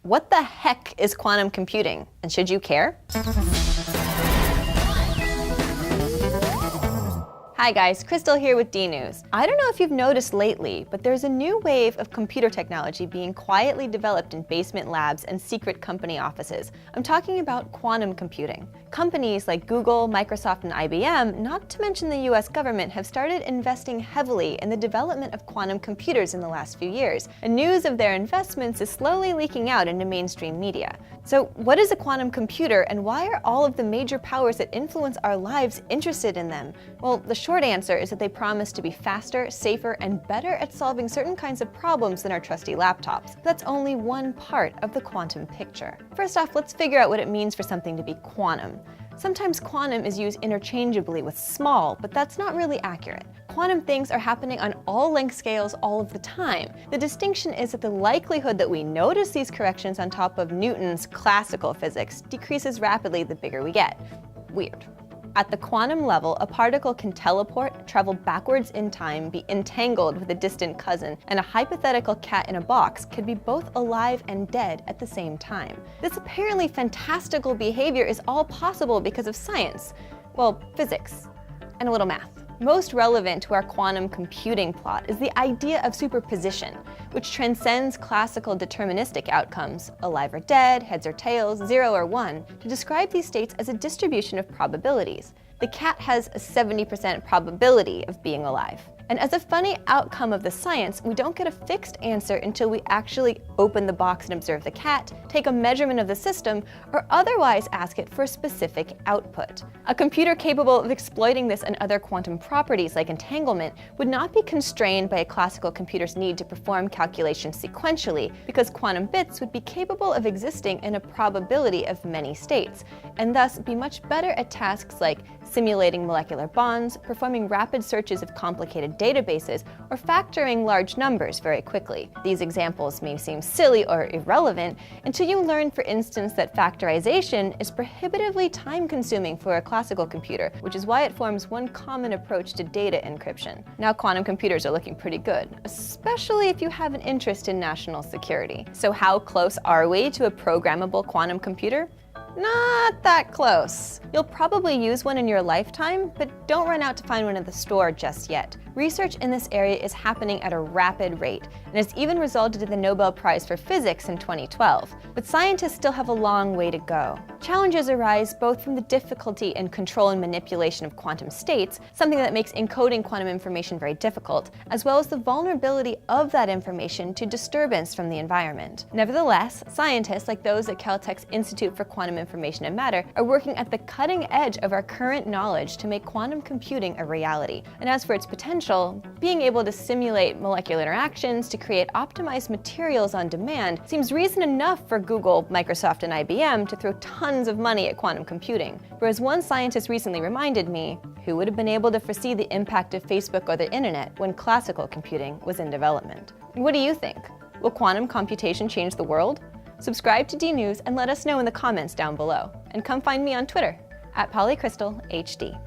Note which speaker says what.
Speaker 1: What the heck is quantum computing, and should you care? Hi guys, Crystal here with D-News. I don't know if you've noticed lately, but there's a new wave of computer technology being quietly developed in basement labs and secret company offices. I'm talking about quantum computing. Companies like Google, Microsoft, and IBM, not to mention the US government, have started investing heavily in the development of quantum computers in the last few years, and news of their investments is slowly leaking out into mainstream media. So what is a quantum computer, and why are all of the major powers that influence our lives interested in them? Well, the short answer is that they promise to be faster, safer, and better at solving certain kinds of problems than our trusty laptops. But that's only one part of the quantum picture. First off, let's figure out what it means for something to be quantum. Sometimes quantum is used interchangeably with small, but that's not really accurate. Quantum things are happening on all length scales all of the time. The distinction is that the likelihood that we notice these corrections on top of Newton's classical physics decreases rapidly the bigger we get. Weird. At the quantum level, a particle can teleport, travel backwards in time, be entangled with a distant cousin, and a hypothetical cat in a box could be both alive and dead at the same time. This apparently fantastical behavior is all possible because of science. Well, physics, and a little math. Most relevant to our quantum computing plot is the idea of superposition, which transcends classical deterministic outcomes, alive or dead, heads or tails, 0 or 1, to describe these states as a distribution of probabilities. The cat has a 70% probability of being alive. And as a funny outcome of the science, we don't get a fixed answer until we actually open the box and observe the cat, take a measurement of the system, or otherwise ask it for a specific output. A computer capable of exploiting this and other quantum properties like entanglement would not be constrained by a classical computer's need to perform calculations sequentially, because quantum bits would be capable of existing in a probability of many states, and thus be much better at tasks like simulating molecular bonds, performing rapid searches of complicated databases, or factoring large numbers very quickly. These examples may seem silly or irrelevant until you learn, for instance, that factorization is prohibitively time-consuming for a classical computer, which is why it forms one common approach to data encryption. Now quantum computers are looking pretty good, especially if you have an interest in national security. So how close are we to a programmable quantum computer? Not that close. You'll probably use one in your lifetime, but don't run out to find one at the store just yet. Research in this area is happening at a rapid rate, and has even resulted in the Nobel Prize for Physics in 2012. But scientists still have a long way to go. Challenges arise both from the difficulty in control and manipulation of quantum states, something that makes encoding quantum information very difficult, as well as the vulnerability of that information to disturbance from the environment. Nevertheless, scientists like those at Caltech's Institute for Quantum Information and Matter are working at the cutting edge of our current knowledge to make quantum computing a reality. And as for its potential, being able to simulate molecular interactions to create optimized materials on demand seems reason enough for Google, Microsoft, and IBM to throw tons of money at quantum computing. For as one scientist recently reminded me, who would have been able to foresee the impact of Facebook or the internet when classical computing was in development? What do you think? Will quantum computation change the world? Subscribe to D-News and let us know in the comments down below. And come find me on Twitter, @PollyCrystalHD.